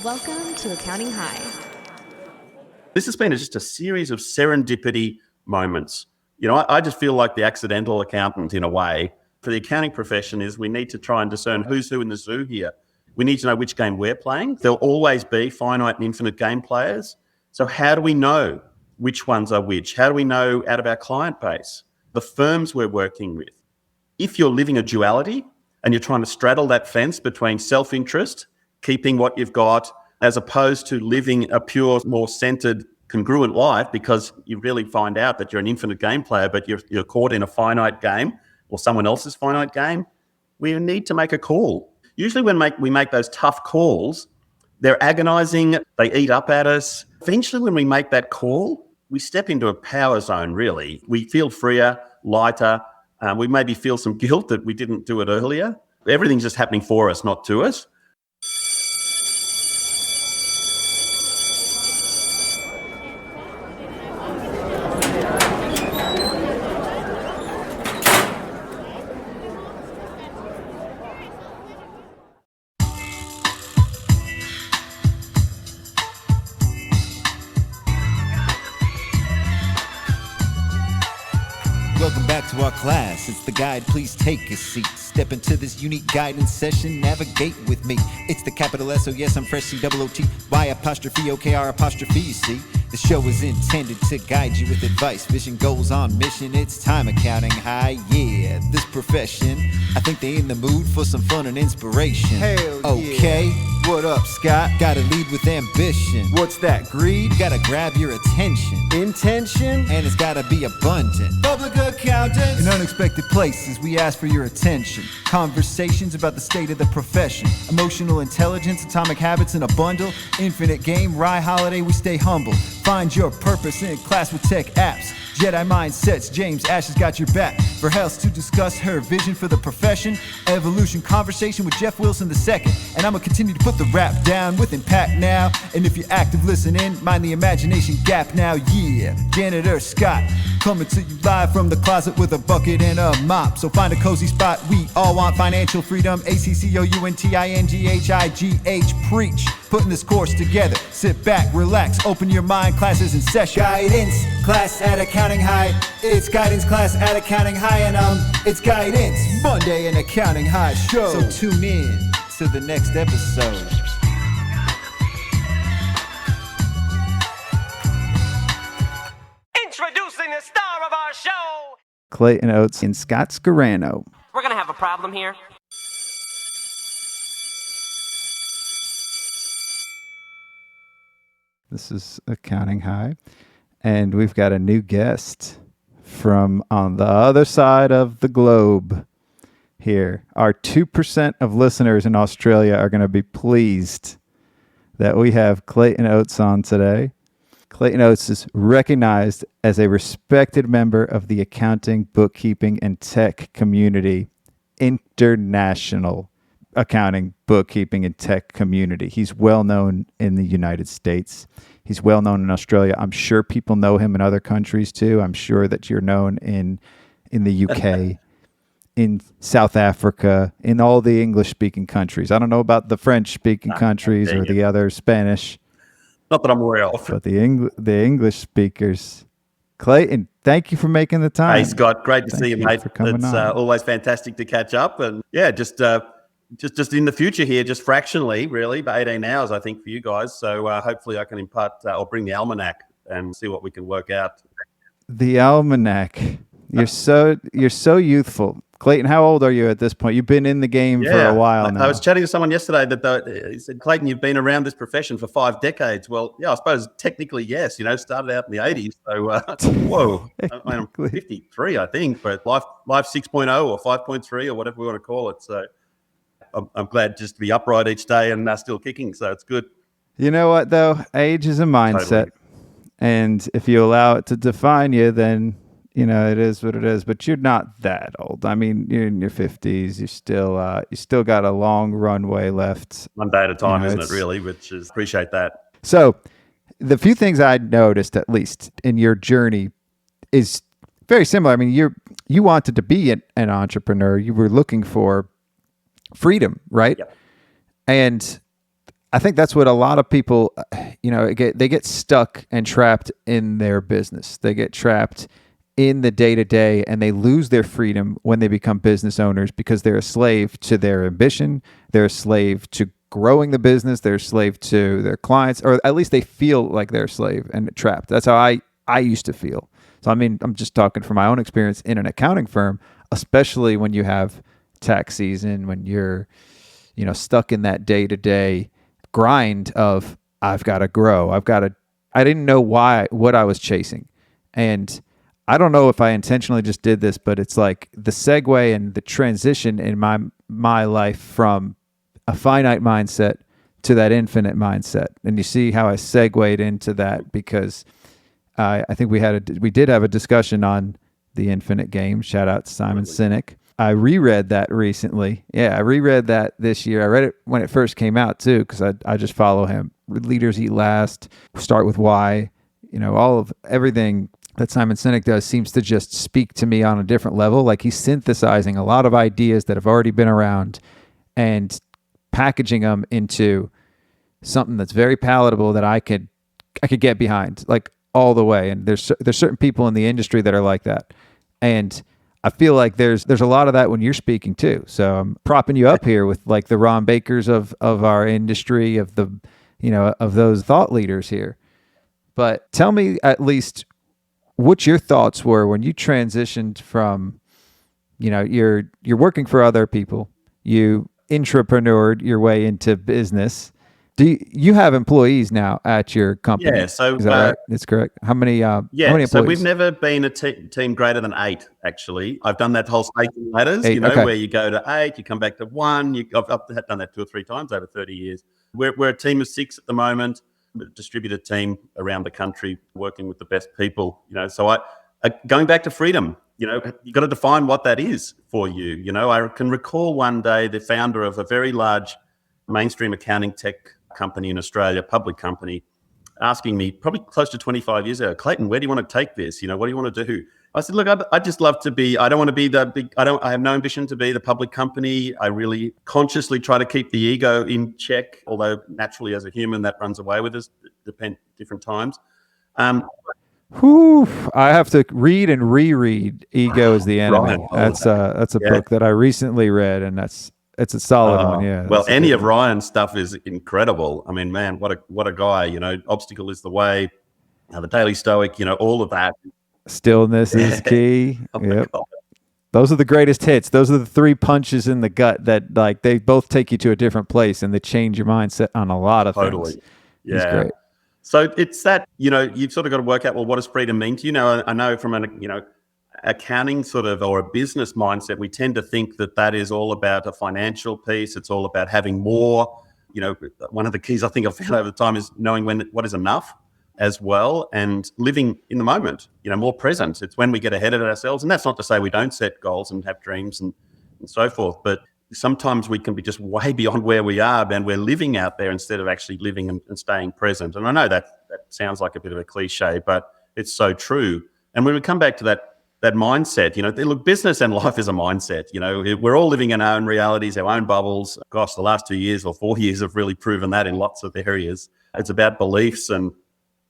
Welcome to Accounting High. This has been just a series of serendipity moments. I just feel like the accidental accountant in a way. For the accounting profession is we need to try and discern who's who in the zoo here. We need to know which game we're playing. There'll always be finite and infinite game players. So how do we know which ones are which? How do we know out of our client base, the firms we're working with? If you're living a duality and you're trying to straddle that fence between self-interest, keeping what you've got, as opposed to living a pure, more centered, congruent life, because you really find out that you're an infinite game player, but you're caught in a finite game or someone else's finite game, we need to make a call. Usually when we make those tough calls, they're agonizing, they eat up at us. Eventually when we make that call, we step into a power zone, really. We feel freer, lighter. We maybe feel some guilt that we didn't do it earlier. Everything's just happening for us, not to us. Welcome back to our class. It's the guide. Please take a seat. Step into this unique guidance session. Navigate with me. It's the capital S. Oh yes, I'm fresh. C-O-O-T. Y apostrophe O-K-R apostrophe. You see, the show is intended to guide you with advice. Vision goes on mission. It's time accounting high. Yeah, this profession, I think they in the mood for some fun and inspiration. Hell okay. Yeah. What up, Scott? Gotta lead with ambition. What's that, greed? Gotta grab your attention. Intention? And it's gotta be abundant. Public accountants. In unexpected places, we ask for your attention. Conversations about the state of the profession. Emotional intelligence, atomic habits in a bundle. Infinite game, rye holiday, we stay humble. Find your purpose in class with tech apps. Jedi mindsets, James Ash has got your back. For Health to discuss her vision for the profession. Evolution conversation with Jeff Wilson II. And I'ma continue to put the rap down with impact now. And if you're active listening, mind the imagination gap now. Yeah, Janitor Scott coming to you live from the closet with a bucket and a mop. So find a cozy spot. We all want financial freedom. ACCOUNTINGHIGH. Preach. Putting this course together. Sit back, relax, open your mind. Classes in session. Guidance class at Accounting High. It's guidance class at Accounting High, and it's guidance Monday in Accounting High show. So tune in to the next episode. Introducing the star of our show, Clayton Oates and Scott Scarano. We're gonna have a problem here. This is Accounting High, and we've got a new guest from on the other side of the globe here. Our 2% of listeners in Australia are going to be pleased that we have Clayton Oates on today. Clayton Oates is recognized as a respected member of the accounting, bookkeeping, and tech community, international accounting, bookkeeping, and tech community. He's well known in the United States. He's well known in Australia. I'm sure people know him in other countries too. I'm sure that you're known in the UK, in South Africa, in all the English-speaking countries. I don't know about the French-speaking countries or the other Spanish. Not that I'm aware of. But the English speakers. Clayton, thank you for making the time. Hey, Scott, great to see you, mate. For coming It's on. Always fantastic to catch up. And yeah, just in the future here, just fractionally, really, but 18 hours, I think, for you guys. So hopefully I can impart or bring the almanac and see what we can work out. The almanac. You're so youthful. Clayton, how old are you at this point? You've been in the game for a while now. I was chatting to someone yesterday that he said, Clayton, you've been around this profession for 5 decades. Well, yeah, I suppose technically, yes. Started out in the 80s. So, whoa, I'm 53, I think, but life 6.0 or 5.3 or whatever we want to call it. So I'm glad just to be upright each day and still kicking. So it's good. You know what, though? Age is a mindset. Totally. And if you allow it to define you, then it is what it is, but you're not that old. I mean, you're in your 50s. You still got a long runway left. One day at a time, isn't it, really? Which is, appreciate that. So the few things I noticed, at least in your journey, is very similar. I mean, you wanted to be an entrepreneur. You were looking for freedom, right? Yep. And I think that's what a lot of people, they get stuck and trapped in their business. They get trapped in the day-to-day, and they lose their freedom when they become business owners because they're a slave to their ambition. They're a slave to growing the business. They're a slave to their clients, or at least they feel like they're a slave and trapped. That's how I used to feel. So, I mean, I'm just talking from my own experience in an accounting firm, especially when you have tax season, when you're, stuck in that day-to-day grind of, I've got to grow. I didn't know what I was chasing. And I don't know if I intentionally just did this, but it's like the segue and the transition in my life from a finite mindset to that infinite mindset. And you see how I segued into that because I think we did have a discussion on the infinite game. Shout out to Simon Sinek. I reread that recently. Yeah, I reread that this year. I read it when it first came out too, because I just follow him. Leaders Eat Last, Start with Why. All of everything that Simon Sinek does seems to just speak to me on a different level. Like he's synthesizing a lot of ideas that have already been around and packaging them into something that's very palatable that I could get behind, like all the way. And there's certain people in the industry that are like that. And I feel like there's a lot of that when you're speaking too. So I'm propping you up here with like the Ron Bakers of our industry, of the, of those thought leaders here. But tell me at least what your thoughts were when you transitioned from, you're working for other people, you intrapreneured your way into business. Do you have employees now at your company? Yeah, so is that right? That's correct. How many? How many employees? So we've never been a team greater than 8. Actually, I've done that whole staking ladders. 8, where you go to 8, you come back to 1. I've done that 2 or 3 times over 30 years. We're a team of 6 at the moment, a distributed team around the country, working with the best people. So I going back to freedom. You got to define what that is for you. I can recall one day the founder of a very large mainstream accounting tech company in Australia, public company, asking me probably close to 25 years ago, Clayton, where do you want to take this? What do you want to do? I said, look, I just love to be, I don't want to be the big, I have no ambition to be the public company. I really consciously try to keep the ego in check, although naturally as a human that runs away with us, different times. I have to read and reread Ego is the Enemy. Right. That's a book that I recently read, and it's a solid one. Yeah. Well, any of Ryan's stuff is incredible. I mean, man, what a guy, Obstacle is the Way, the Daily Stoic, all of that. Stillness is key. Oh Yep. Those are the greatest hits. Those are the 3 punches in the gut that like they both take you to a different place and they change your mindset on a lot of Totally. things. Yeah. He's great. So it's that, you've sort of got to work out, well, what does freedom mean to you? I know from an, accounting sort of or a business mindset, we tend to think that is all about a financial piece. It's all about having more. One of the keys I think I've found over time is knowing what is enough as well, and living in the moment, more present. It's when we get ahead of ourselves. And that's not to say we don't set goals and have dreams and so forth, but sometimes we can be just way beyond where we are and we're living out there instead of actually living and staying present. And I know that sounds like a bit of a cliche, but it's so true. And when we come back to that mindset, look, business and life is a mindset. We're all living in our own realities, our own bubbles. Gosh, the last 2 years or 4 years have really proven that in lots of areas. It's about beliefs and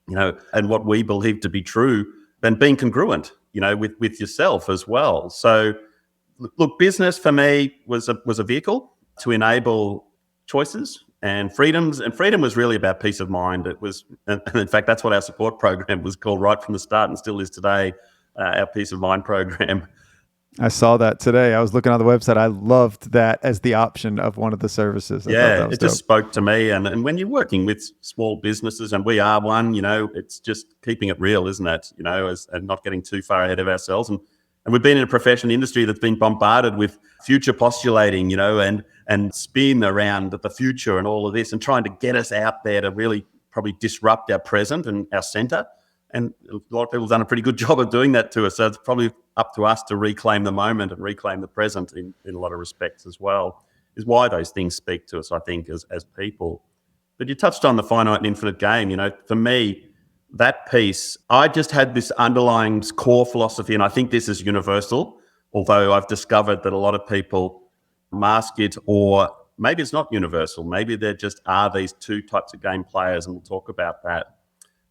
what we believe to be true and being congruent, with yourself as well. So look, business for me was a vehicle to enable choices and freedoms. And freedom was really about peace of mind. It was, and in fact, that's what our support program was called right from the start and still is today, our peace of mind program. I saw that today. I was looking on the website. I loved that as the option of one of the services. It just spoke to me. And when you're working with small businesses, and we are one, it's just keeping it real, isn't it? And not getting too far ahead of ourselves. And we've been in a profession industry that's been bombarded with future postulating, and spin around the future and all of this, and trying to get us out there to really probably disrupt our present and our center. And a lot of people have done a pretty good job of doing that to us. So it's probably up to us to reclaim the moment and reclaim the present in a lot of respects as well, is why those things speak to us, I think, as people. But you touched on the finite and infinite game. For me, that piece, I just had this underlying core philosophy, and I think this is universal, although I've discovered that a lot of people mask it or maybe it's not universal. Maybe there just are these two types of game players, and we'll talk about that.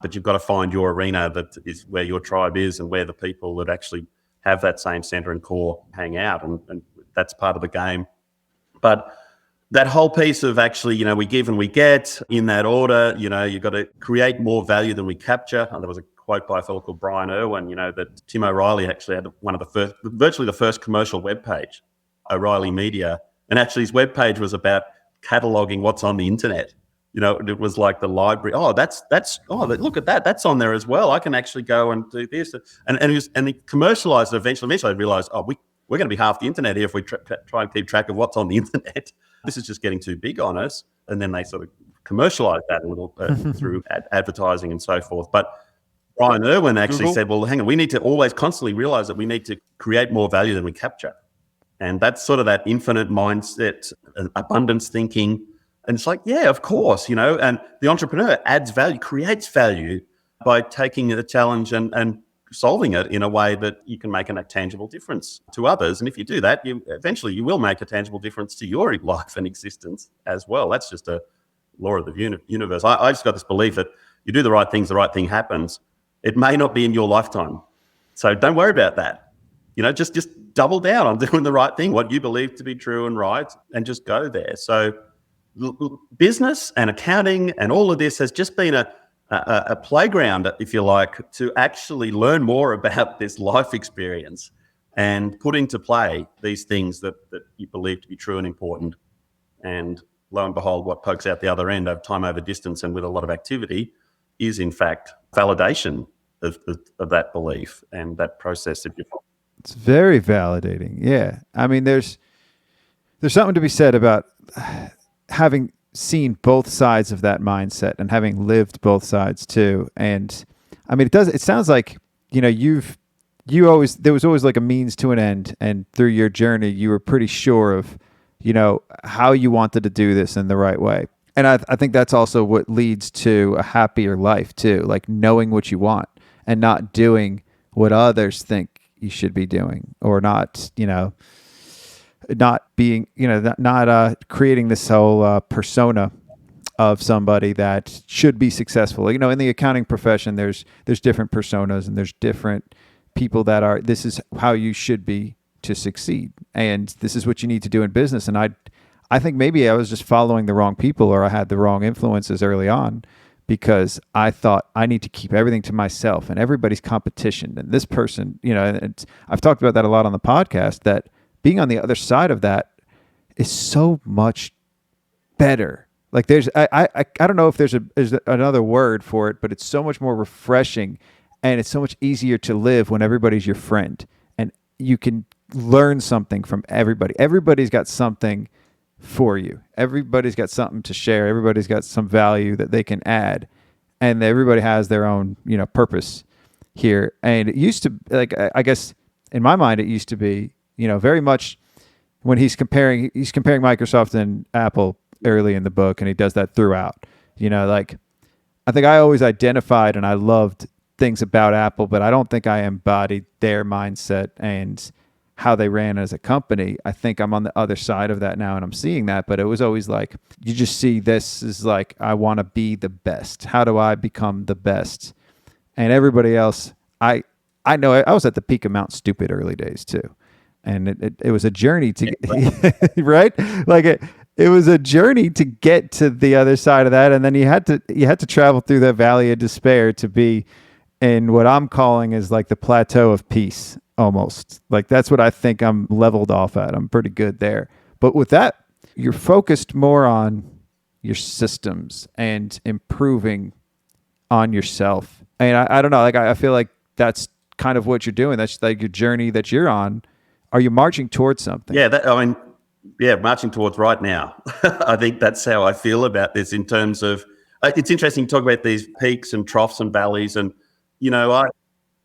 But you've got to find your arena that is where your tribe is and where the people that actually have that same center and core hang out, and that's part of the game. But that whole piece of actually, we give and we get in that order, you've got to create more value than we capture. And there was a quote by a fellow called Brian Irwin, that Tim O'Reilly actually had virtually the first commercial webpage, O'Reilly Media. And actually his webpage was about cataloging what's on the internet. It was like the library. Look at that. That's on there as well. I can actually go and do this. And he commercialized it eventually. Eventually I realized, we're going to be half the internet here if we try and keep track of what's on the internet. This is just getting too big on us. And then they sort of commercialized that a little through advertising and so forth. But Brian Irwin actually said, well, hang on, we need to always constantly realize that we need to create more value than we capture. And that's sort of that infinite mindset, abundance thinking. And it's like, yeah, of course, and the entrepreneur adds value, creates value by taking the challenge and solving it in a way that you can make a tangible difference to others. And if you do that, you will make a tangible difference to your life and existence as well. That's just a law of the universe. I just got this belief that you do the right things, the right thing happens. It may not be in your lifetime. So don't worry about that. Just double down on doing the right thing, what you believe to be true and right, and just go there. So business and accounting and all of this has just been a playground, if you like, to actually learn more about this life experience and put into play these things that you believe to be true and important. And lo and behold, what pokes out the other end over time, over distance, and with a lot of activity is, in fact, validation of that belief and that process. It's very validating. Yeah. I mean, there's something to be said about having seen both sides of that mindset and having lived both sides too. And I mean, it sounds like, there was always like a means to an end, and through your journey, you were pretty sure of, how you wanted to do this in the right way. And I think that's also what leads to a happier life too, like knowing what you want and not doing what others think you should be doing, or not, not being, not creating this whole persona of somebody that should be successful. In the accounting profession, there's different personas, and there's different people that are, this is how you should be to succeed, and this is what you need to do in business. And I think maybe I was just following the wrong people, or I had the wrong influences early on, because I thought I need to keep everything to myself, and everybody's competition, and this person, and I've talked about that a lot on the podcast, that being on the other side of that is so much better. Like I don't know if there's another word for it, but it's so much more refreshing, and it's so much easier to live when everybody's your friend, and you can learn something from everybody. Everybody's got something for you. Everybody's got something to share. Everybody's got some value that they can add, and everybody has their own, purpose here. And it used to, like, I guess in my mind, it used to be, very much when he's comparing Microsoft and Apple early in the book, and he does that throughout. Like, I think I always identified and I loved things about Apple, but I don't think I embodied their mindset and how they ran as a company. I think I'm on the other side of that now, and I'm seeing that, but it was always like, you just see this is like, I want to be the best. How do I become the best? And everybody else, I know I was at the peak of Mount Stupid early days too. And it was a journey to get, right? Like it was a journey to get to the other side of that. And then you had to travel through the valley of despair to be in what I'm calling is like the plateau of peace, almost. Like that's what I think I'm leveled off at. I'm pretty good there. But with that, you're focused more on your systems and improving on yourself. And I don't know, like I feel like that's kind of what you're doing. That's like your journey that you're on. Are you marching towards something? Yeah, marching towards right now. I think that's how I feel about this in terms of, it's interesting to talk about these peaks and troughs and valleys, and,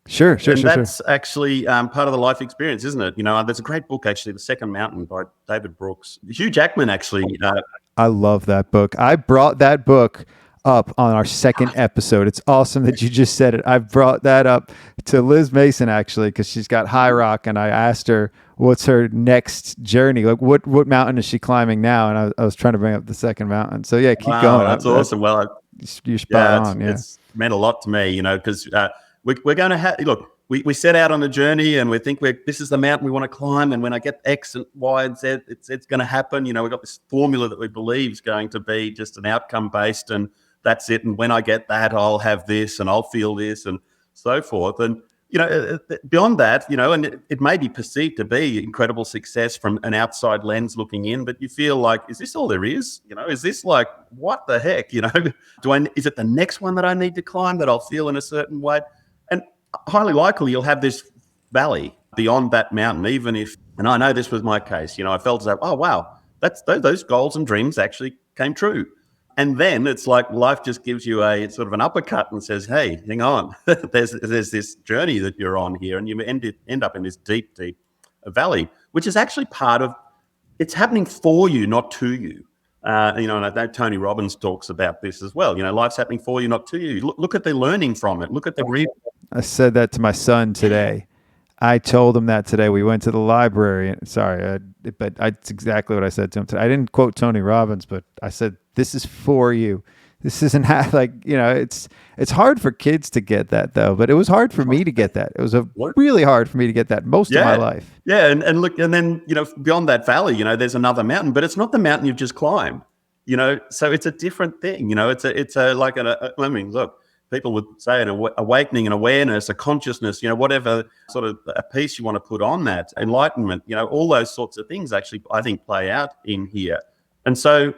Sure. That's actually part of the life experience, isn't it? There's a great book, actually, The Second Mountain by David Brooks. Hugh Jackman, actually. I love that book. I brought that book up on our second episode. It's awesome that you just said it. I brought that up to Liz Mason, actually, because she's got High Rock, and I asked her what's her next journey. Like, what mountain is she climbing now? And I was trying to bring up the second mountain. So, yeah, keep going. That's awesome. Well, you're spot on. It's meant a lot to me, because we're going to have, look, we set out on a journey and we think this is the mountain we want to climb. And when I get X and Y and Z, it's going to happen. We've got this formula that we believe is going to be just an outcome based, and that's it. And when I get that, I'll have this and I'll feel this and so forth. And, beyond that, and it may be perceived to be incredible success from an outside lens looking in, but you feel like, is this all there is? Is this like, what the heck? Is it the next one that I need to climb that I'll feel in a certain way? And highly likely you'll have this valley beyond that mountain, even if, and I know this was my case, I felt as though, oh, wow, those goals and dreams actually came true. And then it's like life just gives you a sort of an uppercut and says, hey, hang on, there's this journey that you're on here, and you end up in this deep, deep valley, which is actually part of, it's happening for you, not to you. And I know Tony Robbins talks about this as well. Life's happening for you, not to you. Look at the learning from it. Look at the I said that to my son today. I told him that today. We went to the library. But it's exactly what I said to him today. I didn't quote Tony Robbins, but I said, this is for you. This isn't it's hard for kids to get that, though. But it was hard for me to get that. It was really hard for me to get that most of my life. Yeah. And look, and then, beyond that valley, there's another mountain, but it's not the mountain you've just climbed, so it's a different thing. Look, people would say an awakening, an awareness, a consciousness, whatever sort of a piece you want to put on that, enlightenment, all those sorts of things actually, I think, play out in here. And so,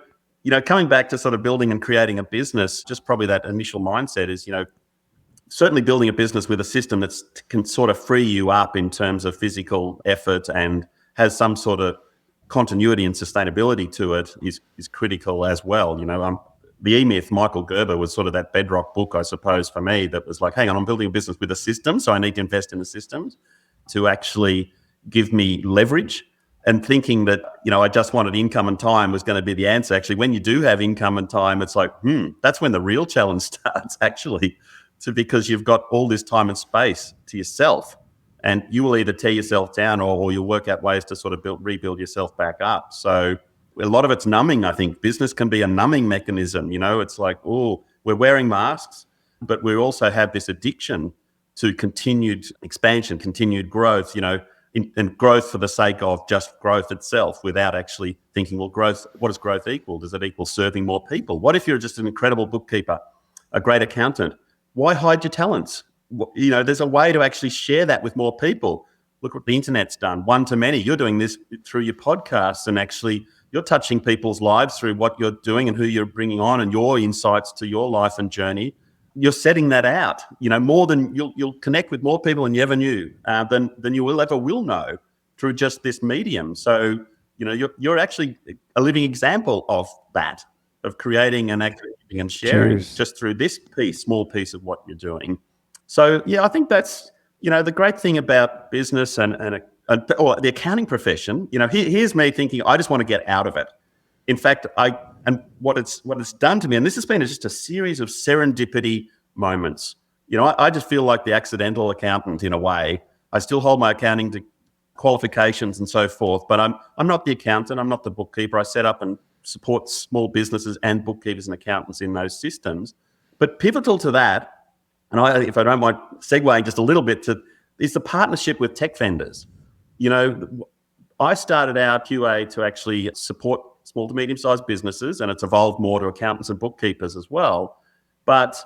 coming back to sort of building and creating a business, just probably that initial mindset is, certainly building a business with a system that can sort of free you up in terms of physical effort and has some sort of continuity and sustainability to it is critical as well. The E-Myth, Michael Gerber, was sort of that bedrock book, I suppose, for me, that was like, hang on, I'm building a business with a system, so I need to invest in the systems to actually give me leverage. And thinking that, I just wanted income and time was going to be the answer. Actually, when you do have income and time, it's like, that's when the real challenge starts, actually, because you've got all this time and space to yourself. And you will either tear yourself down or you'll work out ways to sort of rebuild yourself back up. So a lot of it's numbing, I think. Business can be a numbing mechanism. It's like, we're wearing masks, but we also have this addiction to continued expansion, continued growth, and growth for the sake of just growth itself without actually thinking, well, growth, what does growth equal? Does it equal serving more people? What if you're just an incredible bookkeeper, a great accountant? Why hide your talents? There's a way to actually share that with more people. Look what the internet's done, one to many. You're doing this through your podcasts, and actually you're touching people's lives through what you're doing and who you're bringing on and your insights to your life and journey. You're setting that out, more than you'll connect with more people than you ever knew, than you will know through just this medium. So, you're actually a living example of that, of creating and activating and sharing just through this small piece of what you're doing. So, yeah, I think that's, the great thing about business and or the accounting profession. Here's me thinking, I just want to get out of it. In fact, what it's done to me, and this has been just a series of serendipity moments. I just feel like the accidental accountant in a way. I still hold my accounting to qualifications and so forth, but I'm not the accountant. I'm not the bookkeeper. I set up and support small businesses and bookkeepers and accountants in those systems. But pivotal to that, and if I don't mind segueing just a little bit is the partnership with tech vendors. I started out QA to actually support small to medium-sized businesses, and it's evolved more to accountants and bookkeepers as well. But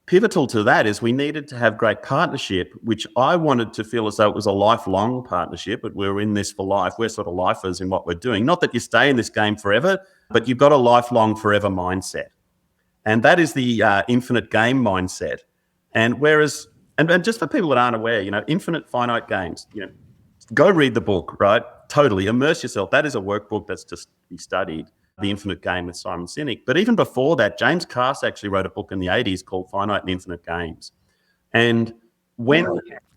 pivotal to that is we needed to have great partnership, which I wanted to feel as though it was a lifelong partnership, but we're in this for life. We're sort of lifers in what we're doing. Not that you stay in this game forever, but you've got a lifelong forever mindset. And that is the infinite game mindset. And whereas, and just for people that aren't aware, infinite finite games, go read the book, right? Totally immerse yourself. That is a workbook that's just be studied, The Infinite Game with Simon Sinek. But even before that, James Cass actually wrote a book in the 80s called Finite and Infinite Games. And when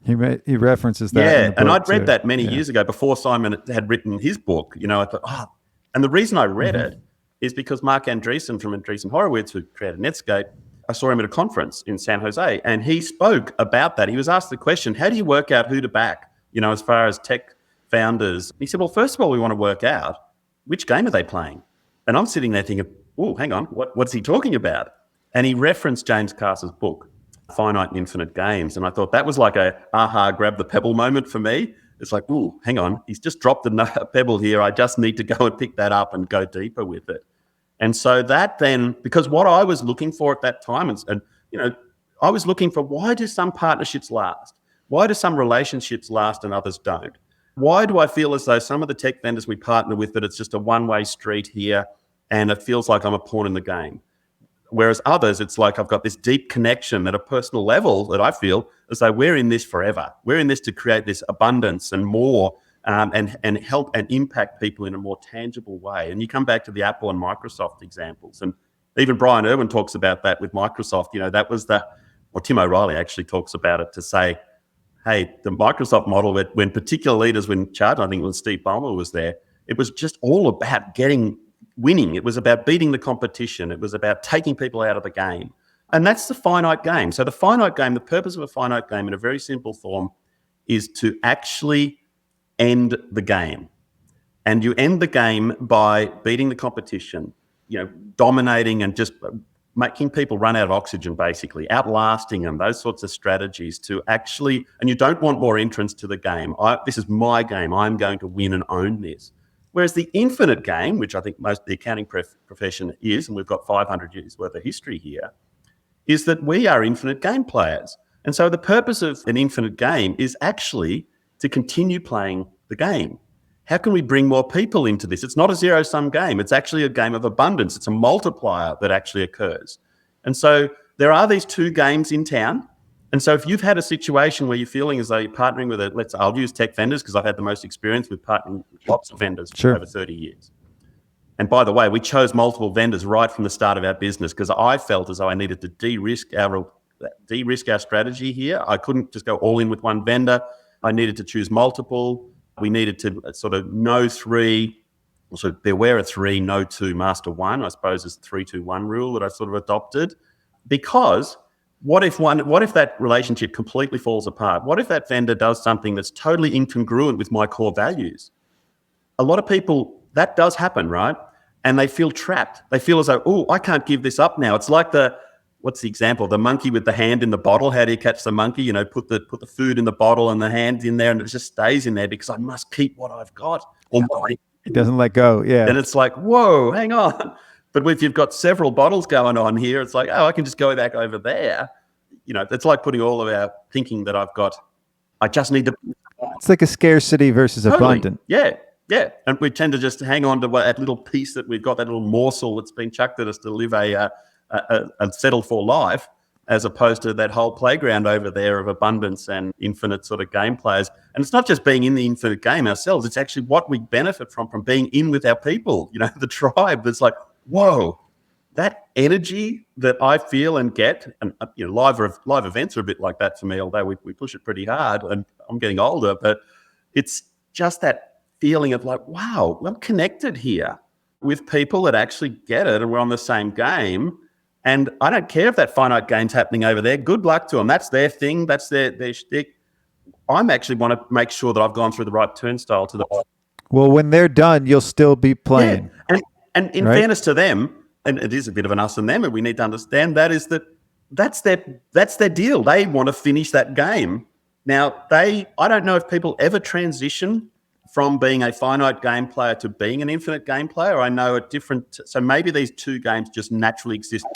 he references that. Yeah, and I'd read that many years ago before Simon had written his book. I thought, and the reason I read it is because Mark Andreesson from Andreesson Horowitz, who created Netscape, I saw him at a conference in San Jose, and he spoke about that. He was asked the question, how do you work out who to back, as far as tech founders? He said, well, first of all, we want to work out which game are they playing? And I'm sitting there thinking, oh, hang on, what's he talking about? And he referenced James Cass's book, Finite and Infinite Games. And I thought that was like a aha, grab the pebble moment for me. It's like, oh, hang on, he's just dropped a pebble here. I just need to go and pick that up and go deeper with it. And so that then, because what I was looking for at that time, and I was looking for, why do some partnerships last? Why do some relationships last and others don't? Why do I feel as though some of the tech vendors we partner with, that it's just a one-way street here and it feels like I'm a pawn in the game? Whereas others, it's like I've got this deep connection at a personal level that I feel as though we're in this forever. We're in this to create this abundance and more, and help and impact people in a more tangible way. And you come back to the Apple and Microsoft examples. And even Brian Irwin talks about that with Microsoft. That was Tim O'Reilly actually talks about it to say, hey, the Microsoft model, when particular leaders were in charge, I think when Steve Ballmer was there, it was just all about winning. It was about beating the competition. It was about taking people out of the game. And that's the finite game. So the finite game, the purpose of a finite game in a very simple form is to actually end the game. And you end the game by beating the competition, dominating and just making people run out of oxygen, basically, outlasting them, those sorts of strategies to actually, and you don't want more entrants to the game. This is my game. I'm going to win and own this. Whereas the infinite game, which I think most of the accounting profession is, and we've got 500 years worth of history here, is that we are infinite game players. And so the purpose of an infinite game is actually to continue playing the game. How can we bring more people into this? It's not a zero-sum game. It's actually a game of abundance. It's a multiplier that actually occurs. And so there are these two games in town. And so if you've had a situation where you're feeling as though you're partnering with I'll use tech vendors because I've had the most experience with partnering with lots of vendors for over 30 years. And by the way, we chose multiple vendors right from the start of our business because I felt as though I needed to de-risk our strategy here. I couldn't just go all in with one vendor. I needed to choose multiple. We needed to sort of know three, also beware of three, know two, master one, I suppose is the 3-2-1 rule that I sort of adopted. Because what if that relationship completely falls apart? What if that vendor does something that's totally incongruent with my core values? A lot of people, that does happen, right? And they feel trapped. They feel as though, oh, I can't give this up now. It's like what's the example? The monkey with the hand in the bottle. How do you catch the monkey? Put the food in the bottle and the hand in there and it just stays in there because I must keep what I've got. It doesn't let go, yeah. And it's like, whoa, hang on. But if you've got several bottles going on here, it's like, oh, I can just go back over there. It's like putting all of our thinking that I've got, I just need to. It's like a scarcity versus abundant. Yeah. And we tend to just hang on to that little piece that we've got, that little morsel that's been chucked at us to live a settle for life, as opposed to that whole playground over there of abundance and infinite sort of game players. And it's not just being in the infinite game ourselves, it's actually what we benefit from being in with our people, the tribe that's like, whoa, that energy that I feel and get, and live events are a bit like that for me, although we push it pretty hard and I'm getting older, but it's just that feeling of like, wow, I'm connected here with people that actually get it and we're on the same game. And I don't care if that finite game's happening over there. Good luck to them. That's their thing. That's their shtick. I'm actually want to make sure that I've gone through the right turnstile to the. Well, when they're done, you'll still be playing. Yeah. And in fairness to them, and it is a bit of an us and them, and we need to understand that's their deal. They want to finish that game. Now, I don't know if people ever transition from being a finite game player to being an infinite game player. I know so maybe these two games just naturally exist.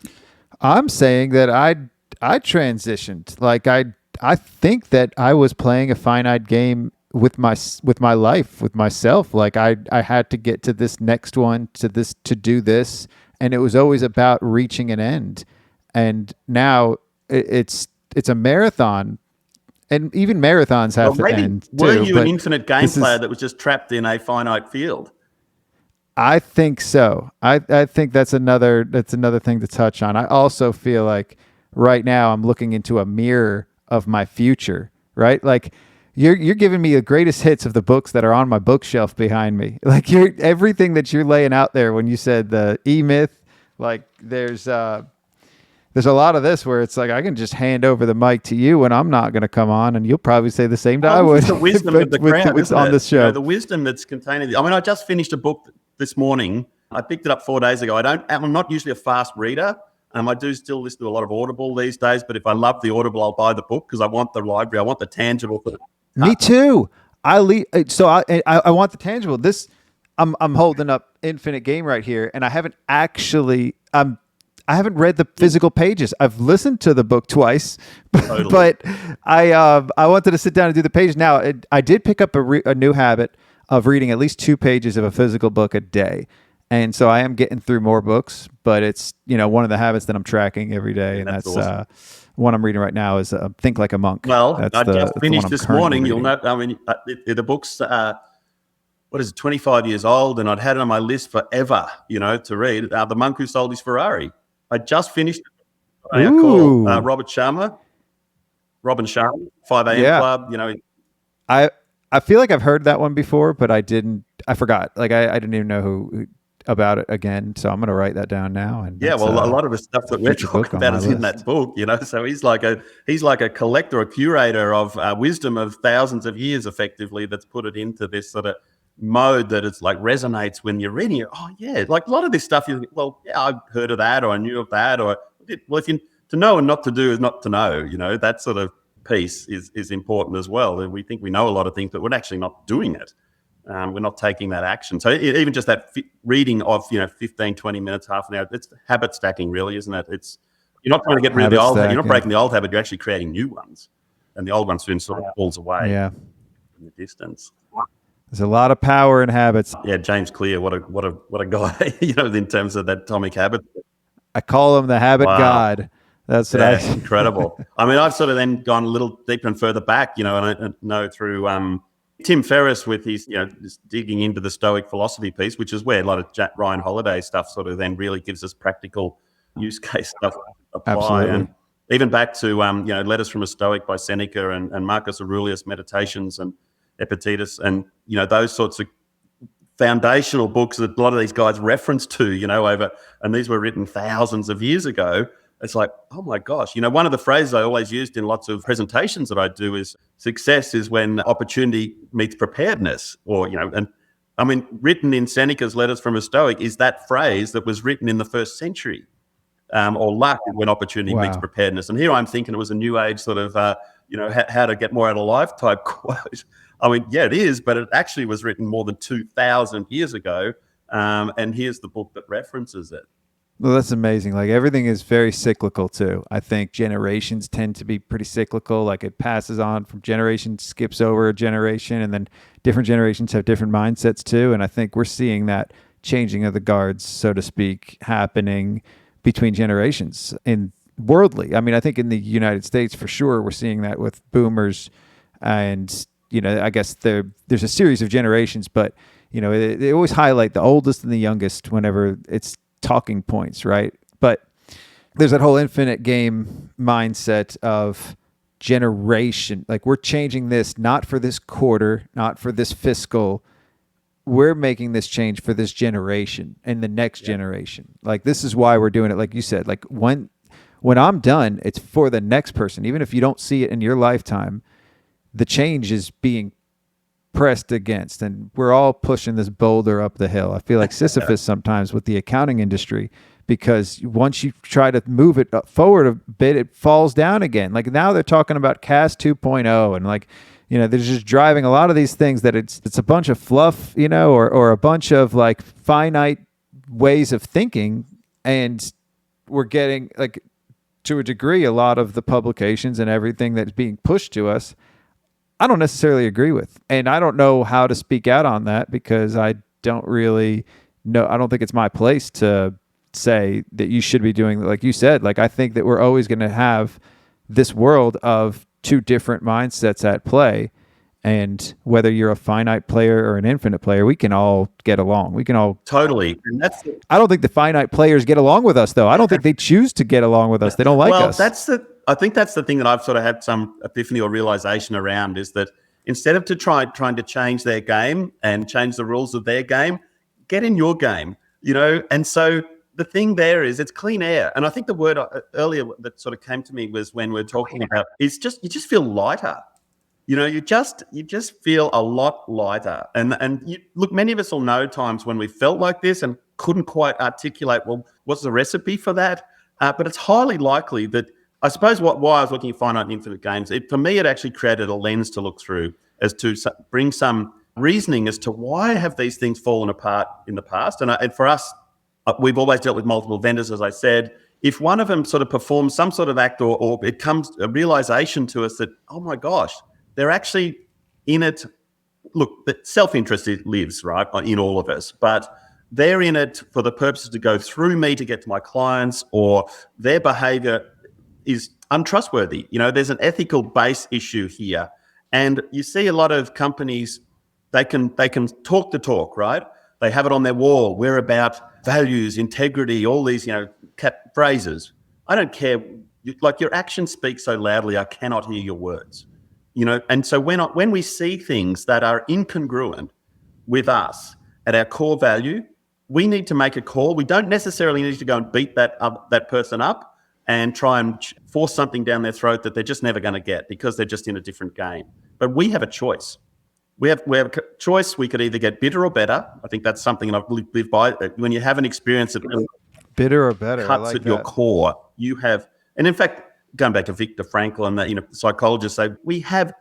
I'm saying that I transitioned. Like I think that I was playing a finite game with my life, with myself. Like I had to get to this next one, to do this, and it was always about reaching an end. And now it's a marathon. And even marathons have to end. Were you an infinite game player that was just trapped in a finite field? I think so. I think that's another thing to touch on. I also feel like right now I'm looking into a mirror of my future, right? Like you're giving me the greatest hits of the books that are on my bookshelf behind me. Like everything that you're laying out there when you said the E-Myth, like there's a lot of this where it's like I can just hand over the mic to you and I'm not going to come on, and you'll probably say the same to I would. The wisdom of the crown on this show. You know, the wisdom that's contained in. I mean, I just finished a book this morning. I picked it up 4 days ago. I'm not usually a fast reader. I do still listen to a lot of Audible these days, but if I love the Audible, I'll buy the book because I want the library. I want the tangible. Me too. I want the tangible. This I'm holding up Infinite Game right here, and I haven't actually I haven't read the physical pages. I've listened to the book twice, totally. But I wanted to sit down and do the pages. Now I did pick up a new habit of reading at least 2 pages of a physical book a day. And so I am getting through more books, but it's, one of the habits that I'm tracking every day. And that's awesome. One I'm reading right now is Think Like a Monk. Well, I just finished this morning. Reading. You'll know, I mean, the book's, 25 years old, and I'd had it on my list forever, to read. The Monk Who Sold His Ferrari. I just finished it. Called Robin Sharma, 5 a.m. Club, I feel like I've heard that one before, but I forgot. Like I didn't even know who about it again, so I'm going to write that down now. And a lot of the stuff that we're talking about is in that book, So he's like a collector, a curator of wisdom of thousands of years, effectively, that's put it into this sort of mode that it's like resonates when you're reading it. Oh yeah, like a lot of this stuff. You think, well, yeah, I've heard of that, or I knew of that, or well, to know and not to do is not to know. That sort of piece is important as well. We think we know a lot of things, but we're actually not doing it. We're not taking that action. So even just that reading of 15, 20 minutes, half an hour, it's habit stacking, really, isn't it? You're not trying to get rid of the old habit. You're not breaking the old habit. You're actually creating new ones, and the old ones soon sort of falls away in the distance. There's a lot of power in habits. Yeah, James Clear, what a guy, in terms of that atomic habit. I call him the habit god. That's what incredible. I mean, I've sort of then gone a little deeper and further back, and I know through Tim Ferris with his, just digging into the Stoic philosophy piece, which is where a lot of Ryan Holiday stuff sort of then really gives us practical use case stuff to apply. Absolutely. And even back to, Letters from a Stoic by Seneca and Marcus Aurelius Meditations and Epictetus and, those sorts of foundational books that a lot of these guys reference to, over, and these were written thousands of years ago. It's like, oh my gosh. One of the phrases I always used in lots of presentations that I do is success is when opportunity meets preparedness, and I mean, written in Seneca's Letters from a Stoic is that phrase that was written in the 1st century, or luck when opportunity meets preparedness. And here I'm thinking it was a new age sort of, how to get more out of life type quote. I mean, yeah, it is, but it actually was written more than 2,000 years ago. And here's the book that references it. Well, that's amazing. Like everything is very cyclical too. I think generations tend to be pretty cyclical. Like it passes on from generation, skips over a generation, and then different generations have different mindsets too. And I think we're seeing that changing of the guards, so to speak, happening between generations in worldly. I mean, I think in the United States for sure, we're seeing that with boomers, and I guess there's a series of generations, but they always highlight the oldest and the youngest whenever it's talking points, right? But there's that whole infinite game mindset of generation. Like we're changing this not for this quarter, not for this fiscal. We're making this change for this generation and the next generation. Like this is why we're doing it. Like you said, like when I'm done, it's for the next person. Even if you don't see it in your lifetime, the change is being pressed against, and we're all pushing this boulder up the hill. I feel like Sisyphus sometimes with the accounting industry, because once you try to move it forward a bit, it falls down again. Like now they're talking about CAS 2.0 and like, they're just driving a lot of these things that it's a bunch of fluff, or a bunch of like finite ways of thinking. And we're getting like, to a degree, a lot of the publications and everything that's being pushed to us, I don't necessarily agree with. And I don't know how to speak out on that because I don't really know. I don't think it's my place to say that you should be doing, like you said, like I think that we're always going to have this world of 2 different mindsets at play. And whether you're a finite player or an infinite player, we can all get along. We can all totally. And I don't think the finite players get along with us, though. I don't think they choose to get along with us. They don't like us. I think that's the thing that I've sort of had some epiphany or realization around, is that instead of trying to change their game and change the rules of their game, get in your game, And so the thing there is it's clean air. And I think the word earlier that sort of came to me was when we're talking about you just feel lighter. You just feel a lot lighter. And look, many of us will know times when we felt like this and couldn't quite articulate, well, what's the recipe for that? But it's highly likely that, I suppose why I was looking at finite and infinite games, for me, it actually created a lens to look through as to bring some reasoning as to why have these things fallen apart in the past. And for us, we've always dealt with multiple vendors, as I said. If one of them sort of performs some sort of act or it comes a realization to us that, oh my gosh, they're actually in it. Look, the self-interest lives, right, in all of us, but they're in it for the purposes to go through me to get to my clients, or their behavior is untrustworthy. There's an ethical base issue here. And you see a lot of companies, they can talk the talk, right? They have it on their wall. We're about values, integrity, all these, phrases. I don't care. Your actions speak so loudly, I cannot hear your words. And so when we see things that are incongruent with us at our core value, we need to make a call. We don't necessarily need to go and beat that person up and try and force something down their throat that they're just never going to get because they're just in a different game. But we have a choice. We have a choice. We could either get bitter or better. I think that's something that I've lived by. When you have an experience that bitter or better, cuts at your core, you have, and in fact, going back to Viktor Frankl and that, psychologists say we have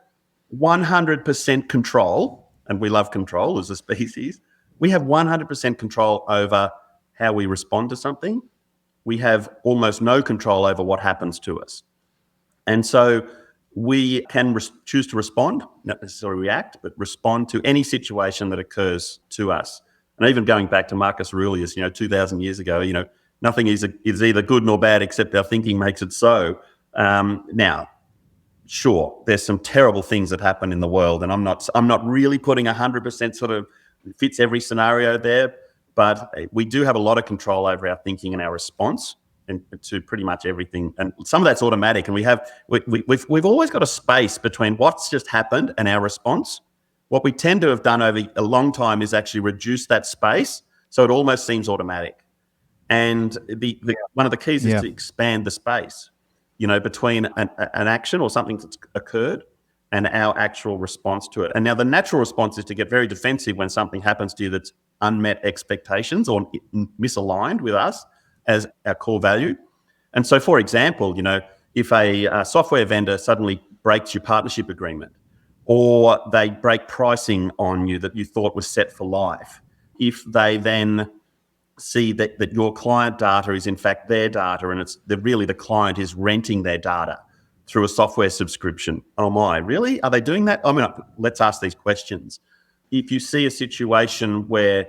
100% control, and we love control as a species. We have 100% control over how we respond to something. We have almost no control over what happens to us. And so we can choose to respond, not necessarily react, but respond to any situation that occurs to us. And even going back to Marcus Aurelius, 2,000 years ago, nothing is either good nor bad except our thinking makes it so. Now, sure, there's some terrible things that happen in the world, and I'm not really putting 100% sort of fits every scenario there, but we do have a lot of control over our thinking and our response and to pretty much everything. And some of that's automatic, and we've always got a space between what's just happened and our response. What we tend to have done over a long time is actually reduce that space so it almost seems automatic. And one of the keys is to expand the space, between an action or something that's occurred and our actual response to it. And now the natural response is to get very defensive when something happens to you that's unmet expectations or misaligned with us as our core value. And so, for example, if a software vendor suddenly breaks your partnership agreement, or they break pricing on you that you thought was set for life, if they then see that your client data is in fact their data and really the client is renting their data through a software subscription. Oh my, really? Are they doing that? I mean, let's ask these questions. If you see a situation where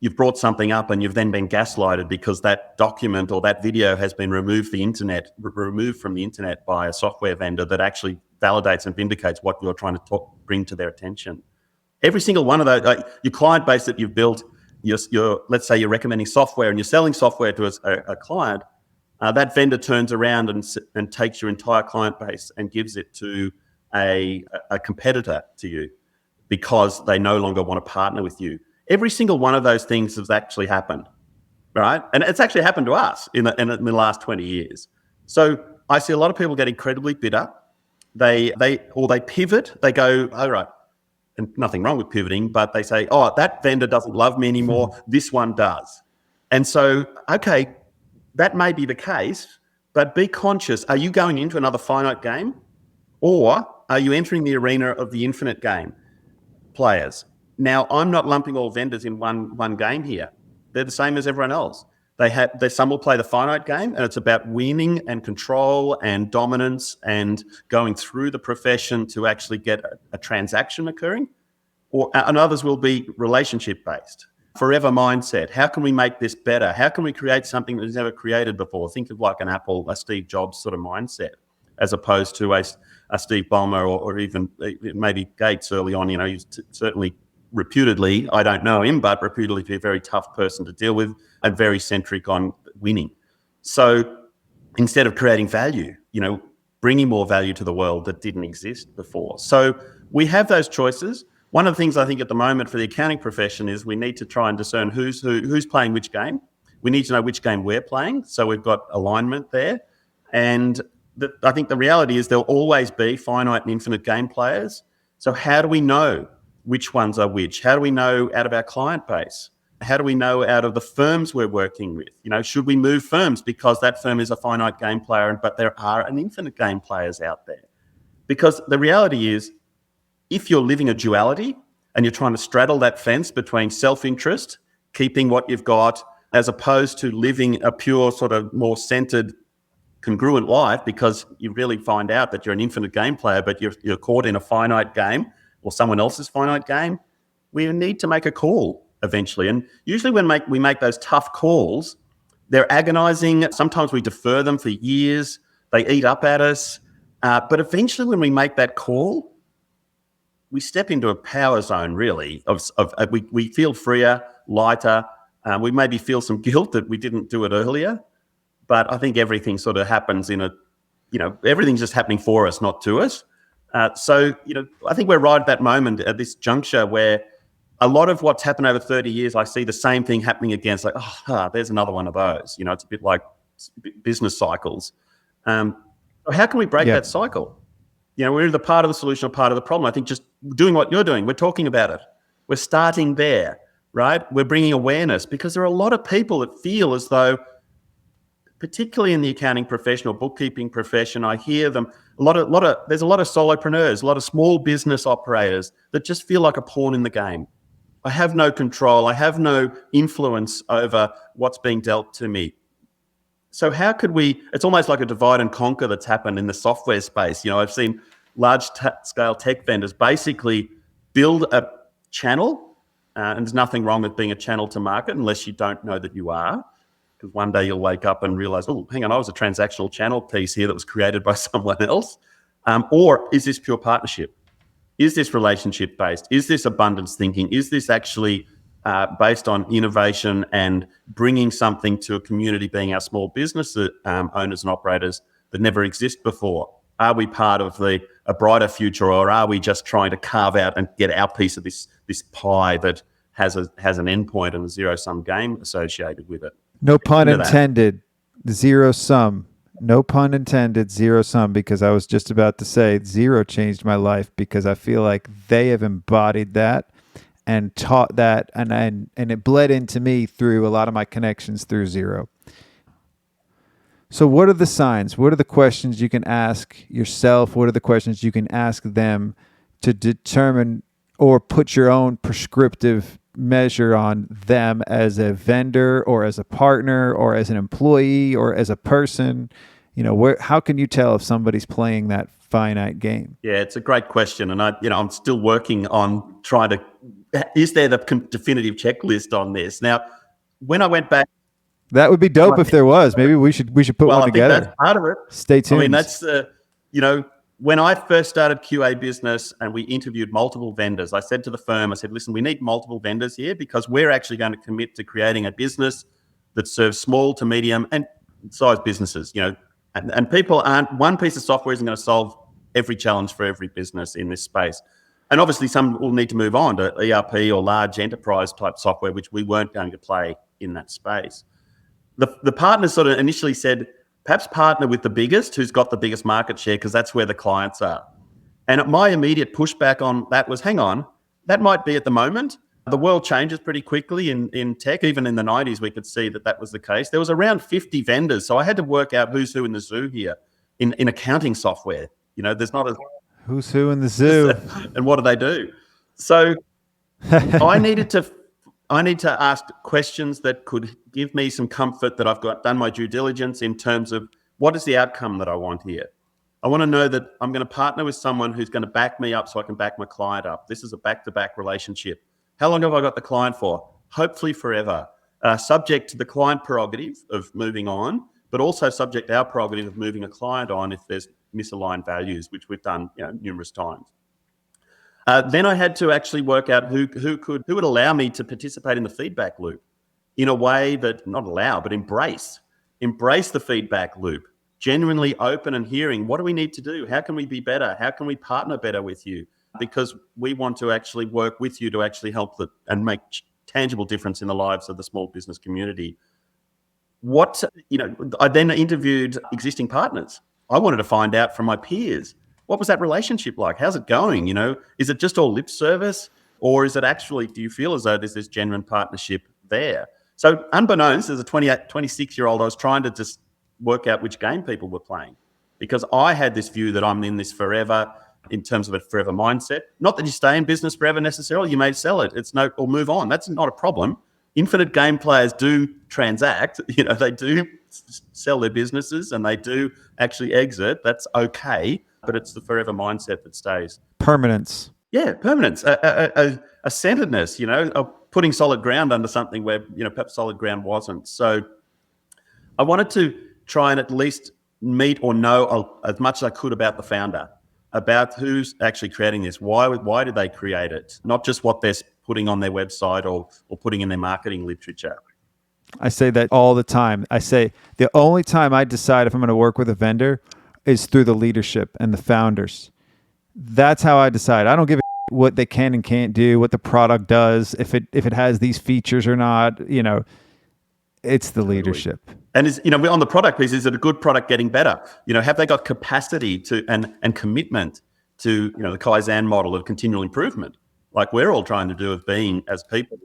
you've brought something up and you've then been gaslighted because that document or that video has been removed from the internet by a software vendor that actually validates and vindicates what you're trying to bring to their attention. Every single one of those, your client base that you've built, let's say you're recommending software and you're selling software to a client, that vendor turns around and takes your entire client base and gives it to a competitor to you because they no longer want to partner with you. Every single one of those things has actually happened, right? And it's actually happened to us in the last 20 years. So I see a lot of people get incredibly bitter. They pivot. They go, all right, and nothing wrong with pivoting, but they say, oh, that vendor doesn't love me anymore. This one does. And so, okay, that may be the case, but be conscious. Are you going into another finite game, or are you entering the arena of the infinite game players? Now, I'm not lumping all vendors in one game here. They're the same as everyone else. Some will play the finite game, and it's about winning and control and dominance and going through the profession to actually get a transaction occurring. And others will be relationship-based. Forever mindset. How can we make this better? How can we create something that was never created before? Think of like an Apple, a Steve Jobs sort of mindset, as opposed to a Steve Ballmer or even maybe Gates early on. He's certainly reputedly, I don't know him, but reputedly to be a very tough person to deal with and very centric on winning. So instead of creating value, bringing more value to the world that didn't exist before. So we have those choices. One of the things I think at the moment for the accounting profession is we need to try and discern who's playing which game. We need to know which game we're playing, so we've got alignment there. And I think the reality is there'll always be finite and infinite game players. So how do we know which ones are which? How do we know out of our client base? How do we know out of the firms we're working with? Should we move firms because that firm is a finite game player, but there are an infinite game players out there? Because the reality is, if you're living a duality and you're trying to straddle that fence between self-interest, keeping what you've got, as opposed to living a pure sort of more centered, congruent life, because you really find out that you're an infinite game player, but you're caught in a finite game or someone else's finite game, we need to make a call eventually. And usually when we make those tough calls, they're agonizing. Sometimes we defer them for years. They eat up at us. But eventually when we make that call, we step into a power zone, really. We feel freer, lighter. We maybe feel some guilt that we didn't do it earlier. But I think everything sort of happens everything's just happening for us, not to us. So I think we're right at that moment, at this juncture where a lot of what's happened over 30 years, I see the same thing happening again. It's like, there's another one of those. It's a bit like business cycles. So how can we break that cycle? We're either part of the solution or part of the problem. I think just doing what you're doing, we're talking about it. We're starting there, right? We're bringing awareness, because there are a lot of people that feel as though, particularly in the accounting profession or bookkeeping profession, I hear them, there's a lot of solopreneurs, a lot of small business operators that just feel like a pawn in the game. I have no control. I have no influence over what's being dealt to me. So how could it's almost like a divide and conquer that's happened in the software space. I've seen large-scale tech vendors basically build a channel, and there's nothing wrong with being a channel to market unless you don't know that you are, because one day you'll wake up and realize, oh, hang on, I was a transactional channel piece here that was created by someone else. Or is this pure partnership? Is this relationship-based? Is this abundance thinking? Is this actually based on innovation and bringing something to a community, being our small business owners and operators that never exist before? Are we part of a brighter future, or are we just trying to carve out and get our piece of this pie that has an endpoint and a zero-sum game associated with it? No pun intended, zero sum. No pun intended, zero sum, because I was just about to say Zero changed my life, because I feel like they have embodied that and taught that, and it bled into me through a lot of my connections through Zero. So what are the signs? What are the questions you can ask yourself? What are the questions you can ask them to determine or put your own prescriptive measure on them as a vendor or as a partner or as an employee or as a person? How can you tell if somebody's playing that finite game? Yeah, it's a great question. And I'm still working on trying to, is there the definitive checklist on this? Now, when I went back, that would be dope if there was. Maybe we should put one together. I think that's part of it. Stay tuned. I mean, that's when I first started QA business and we interviewed multiple vendors, I said to the firm, listen, we need multiple vendors here, because we're actually going to commit to creating a business that serves small to medium and size businesses. And people aren't, one piece of software isn't going to solve every challenge for every business in this space. And obviously some will need to move on to ERP or large enterprise type software, which we weren't going to play in that space. The partners sort of initially said, perhaps partner with the biggest, who's got the biggest market share, because that's where the clients are. And my immediate pushback on that was, hang on, that might be at the moment. The world changes pretty quickly in tech. Even in the 90s, we could see that was the case. There was around 50 vendors. So I had to work out who's who in the zoo here in accounting software. There's not a... Who's who in the zoo? And what do they do? So I need to ask questions that could give me some comfort that I've done my due diligence in terms of what is the outcome that I want here. I want to know that I'm going to partner with someone who's going to back me up so I can back my client up. This is a back-to-back relationship. How long have I got the client for? Hopefully forever. Subject to the client prerogative of moving on, but also subject to our prerogative of moving a client on if there's misaligned values, which we've done numerous times. Then I had to actually work out who would allow me to participate in the feedback loop in a way that, not allow, but embrace the feedback loop, genuinely open and hearing, what do we need to do? How can we be better? How can we partner better with you? because we want to actually work with you to actually help and make tangible difference in the lives of the small business community. I then interviewed existing partners. I wanted to find out from my peers, what was that relationship like? How's it going? Is it just all lip service, or is it actually, do you feel as though there's this genuine partnership there? So unbeknownst, as a 26-year-old, I was trying to just work out which game people were playing, because I had this view that I'm in this forever, in terms of a forever mindset. Not that you stay in business forever necessarily. You may sell it. Or move on. That's not a problem. Infinite game players do transact. They do sell their businesses and they do actually exit. That's okay. But it's the forever mindset that stays. Permanence. Yeah, permanence. A centeredness, of putting solid ground under something where, perhaps solid ground wasn't. So I wanted to try and at least meet or know as much as I could about the founder, about who's actually creating this. Why did they create it? Not just what they're putting on their website or putting in their marketing literature. I say that all the time. I say the only time I decide if I'm going to work with a vendor is through the leadership and the founders. That's how I decide. I don't give a what they can and can't do, what the product does, if it has these features or not. It's the leadership. And on the product piece, is it a good product getting better? Have they got capacity to and commitment to the Kaizen model of continual improvement, like we're all trying to do of being as people?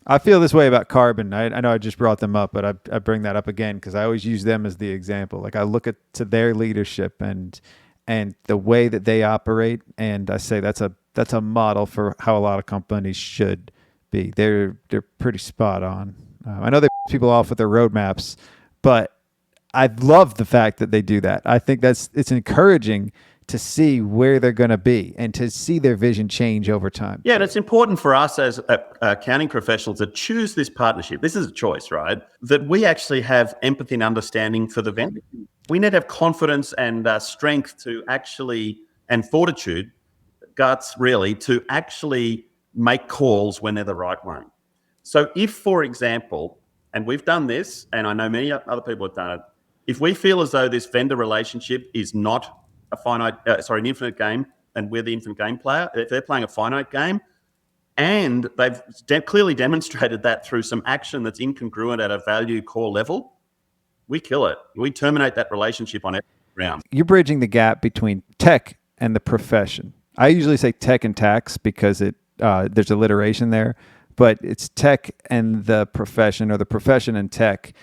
I feel this way about Carbon. I know I just brought them up, but I bring that up again because I always use them as the example. Like I look to their leadership and the way that they operate, and I say that's a model for how a lot of companies should be. They're pretty spot on. I know they people off with their roadmaps, but I love the fact that they do that. I think it's encouraging to see where they're going to be and to see their vision change over time. Yeah, and it's important for us as accounting professionals to choose this partnership. This is a choice, right? That we actually have empathy and understanding for the vendor. We need to have confidence and strength to actually, and fortitude, guts really, to actually make calls when they're the right one. So if, for example, and we've done this, and I know many other people have done it, if we feel as though this vendor relationship is not an infinite game, and we're the infinite game player, if they're playing a finite game, and they've clearly demonstrated that through some action that's incongruent at a value core level, we kill it. We terminate that relationship on every round. You're bridging the gap between tech and the profession. I usually say tech and tax because there's alliteration there, but it's tech and the profession, or the profession and tech,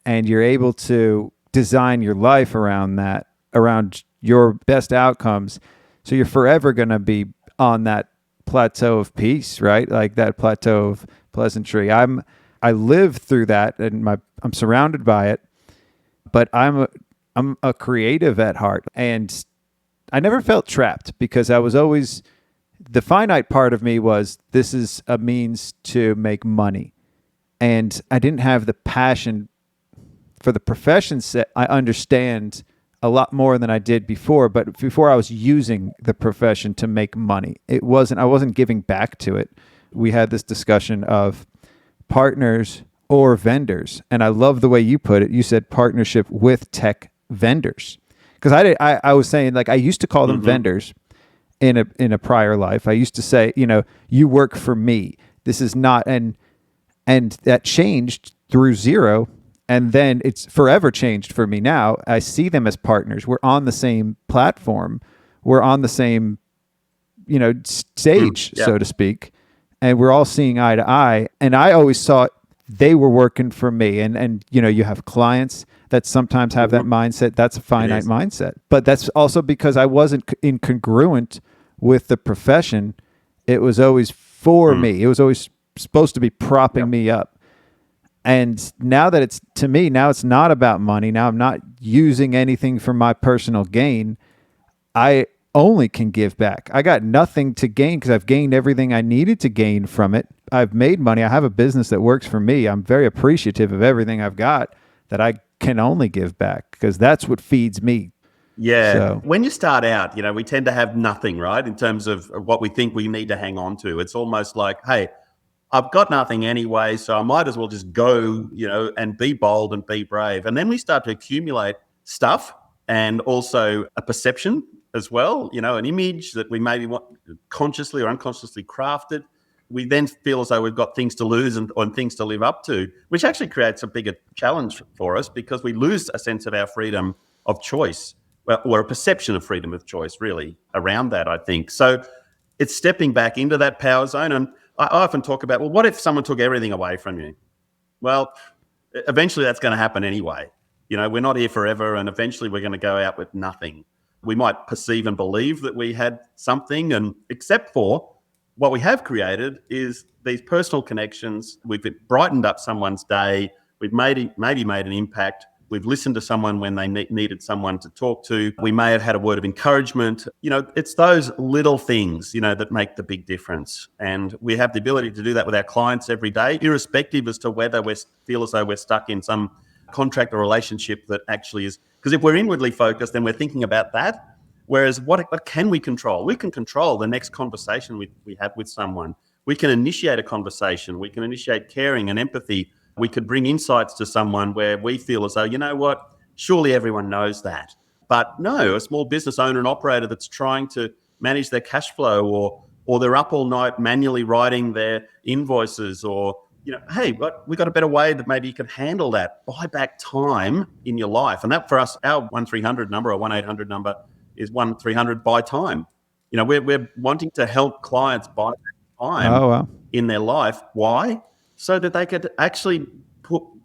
and you're able to design your life around that, around your best outcomes. So you're forever going to be on that plateau of peace, right? Like that plateau of pleasantry. I live through that, and I'm surrounded by it, but I'm a creative at heart, and I never felt trapped because I was always, the finite part of me was, this is a means to make money. And I didn't have the passion for the profession set. I understand a lot more than I did before, but before I was using the profession to make money. I wasn't giving back to it. We had this discussion of partners or vendors. And I love the way you put it. You said partnership with tech vendors. Because I was saying, like, I used to call them vendors in a prior life. I used to say, you work for me. This is not, and that changed through Xero, and then it's forever changed for me now. I see them as partners. We're on the same platform. We're on the same, stage, so to speak, and we're all seeing eye to eye. And I always thought they were working for me. And you have clients that sometimes have that mindset. That's a finite mindset. But that's also because I wasn't incongruent with the profession. It was always for me. It was always supposed to be propping me up. And now that it's not about money. Now I'm not using anything for my personal gain. I only can give back. I got nothing to gain because I've gained everything I needed to gain from it. I've made money. I have a business that works for me. I'm very appreciative of everything I've got that I can only give back because that's what feeds me. Yeah. So, when you start out, we tend to have nothing, right? In terms of what we think we need to hang on to. It's almost like, hey, I've got nothing anyway, so I might as well just go, and be bold and be brave. And then we start to accumulate stuff and also a perception as well, an image that we maybe want consciously or unconsciously crafted. We then feel as though we've got things to lose and things to live up to, which actually creates a bigger challenge for us because we lose a sense of our freedom of choice, or a perception of freedom of choice, really, around that, I think. So it's stepping back into that power zone. And I often talk about, well, what if someone took everything away from you? Well, eventually that's going to happen anyway. We're not here forever, and eventually we're going to go out with nothing. We might perceive and believe that we had something, and except for what we have created is these personal connections. We've brightened up someone's day. We've maybe made an impact. We've listened to someone when they needed someone to talk to. We may have had a word of encouragement. It's those little things, that make the big difference. And we have the ability to do that with our clients every day, irrespective as to whether we feel as though we're stuck in some contract or relationship that actually is. Because if we're inwardly focused, then we're thinking about that. Whereas what can we control? We can control the next conversation we have with someone. We can initiate a conversation. We can initiate caring and empathy. We could bring insights to someone where we feel as though, you know what, surely everyone knows that. But no, a small business owner and operator that's trying to manage their cash flow, or they're up all night manually writing their invoices, or, hey, we got a better way that maybe you can handle that. Buy back time in your life. And that for us, our 1-300 number or 1-800 number is 1-300 buy time. We're wanting to help clients buy time in their life. Why? So that they could actually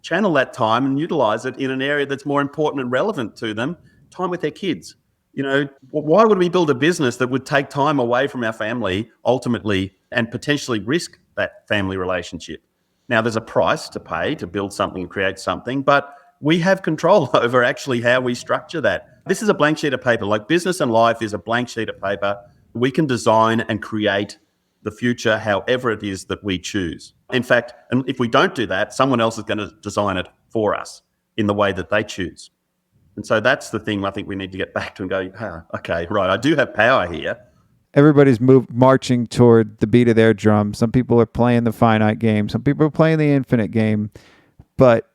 channel that time and utilize it in an area that's more important and relevant to them, time with their kids. Why would we build a business that would take time away from our family ultimately and potentially risk that family relationship? Now, there's a price to pay to build something and create something, but we have control over actually how we structure that. This is a blank sheet of paper. Like business and life is a blank sheet of paper. We can design and create the future however it is that we choose. In fact, and if we don't do that, someone else is going to design it for us in the way that they choose. And so that's the thing I think we need to get back to and go, okay, right, I do have power here. Everybody's marching toward the beat of their drum. Some people are playing the finite game. Some people are playing the infinite game. But,